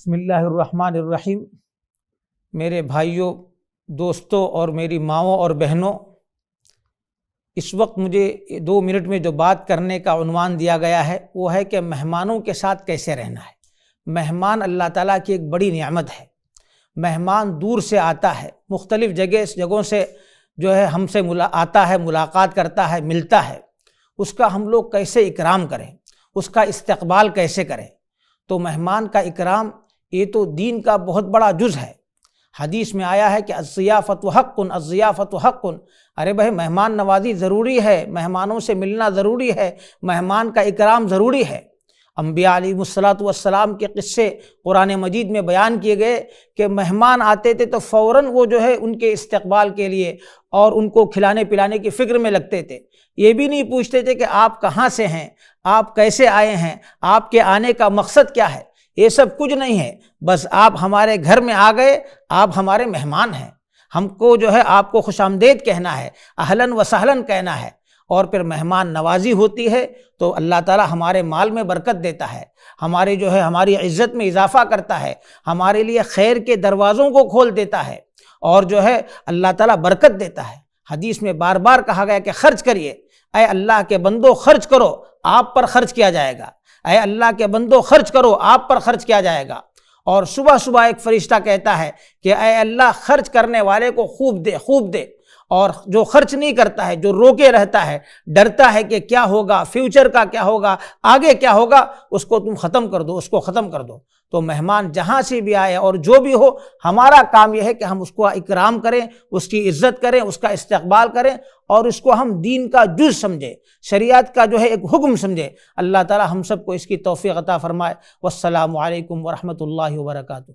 بسم اللہ الرحمن الرحیم۔ میرے بھائیوں، دوستوں اور میری ماؤں اور بہنوں، اس وقت مجھے 2 منٹ میں جو بات کرنے کا عنوان دیا گیا ہے وہ ہے کہ مہمانوں کے ساتھ کیسے رہنا ہے۔ مہمان اللہ تعالیٰ کی ایک بڑی نعمت ہے۔ مہمان دور سے آتا ہے، مختلف جگہوں سے جو ہے ہم سے آتا ہے، ملاقات کرتا ہے، ملتا ہے۔ اس کا ہم لوگ کیسے اکرام کریں، اس کا استقبال کیسے کریں؟ تو مہمان کا اکرام یہ تو دین کا بہت بڑا جز ہے۔ حدیث میں آیا ہے کہ الضیافۃ حق، الضیافۃ حق۔ ارے بھائی، مہمان نوازی ضروری ہے، مہمانوں سے ملنا ضروری ہے، مہمان کا اکرام ضروری ہے۔ انبیاء علیہ الصلوۃ والسلام کے قصے قرآن مجید میں بیان کیے گئے کہ مہمان آتے تھے تو فوراً وہ جو ہے ان کے استقبال کے لیے اور ان کو کھلانے پلانے کی فکر میں لگتے تھے۔ یہ بھی نہیں پوچھتے تھے کہ آپ کہاں سے ہیں، آپ کیسے آئے ہیں، آپ کے آنے کا مقصد کیا ہے۔ یہ سب کچھ نہیں ہے، بس آپ ہمارے گھر میں آ گئے، آپ ہمارے مہمان ہیں، ہم کو جو ہے آپ کو خوش آمدید کہنا ہے، اہلاً و سہلاً کہنا ہے۔ اور پھر مہمان نوازی ہوتی ہے تو اللہ تعالیٰ ہمارے مال میں برکت دیتا ہے، ہمارے جو ہے ہماری عزت میں اضافہ کرتا ہے، ہمارے لیے خیر کے دروازوں کو کھول دیتا ہے، اور جو ہے اللہ تعالیٰ برکت دیتا ہے۔ حدیث میں بار بار کہا گیا کہ خرچ کریے، اے اللہ کے بندو خرچ کرو، آپ پر خرچ کیا جائے گا۔ اے اللہ کے بندو خرچ کرو، آپ پر خرچ کیا جائے گا۔ اور صبح صبح ایک فرشتہ کہتا ہے کہ اے اللہ خرچ کرنے والے کو خوب دے، خوب دے، اور جو خرچ نہیں کرتا ہے، جو روکے رہتا ہے، ڈرتا ہے کہ کیا ہوگا، فیوچر کا کیا ہوگا، آگے کیا ہوگا، اس کو تم ختم کر دو، اس کو ختم کر دو۔ تو مہمان جہاں سے بھی آئے اور جو بھی ہو، ہمارا کام یہ ہے کہ ہم اس کو اکرام کریں، اس کی عزت کریں، اس کا استقبال کریں، اور اس کو ہم دین کا جز سمجھیں، شریعت کا جو ہے ایک حکم سمجھیں۔ اللہ تعالی ہم سب کو اس کی توفیق عطا فرمائے۔ والسلام علیکم ورحمۃ اللہ وبرکاتہ۔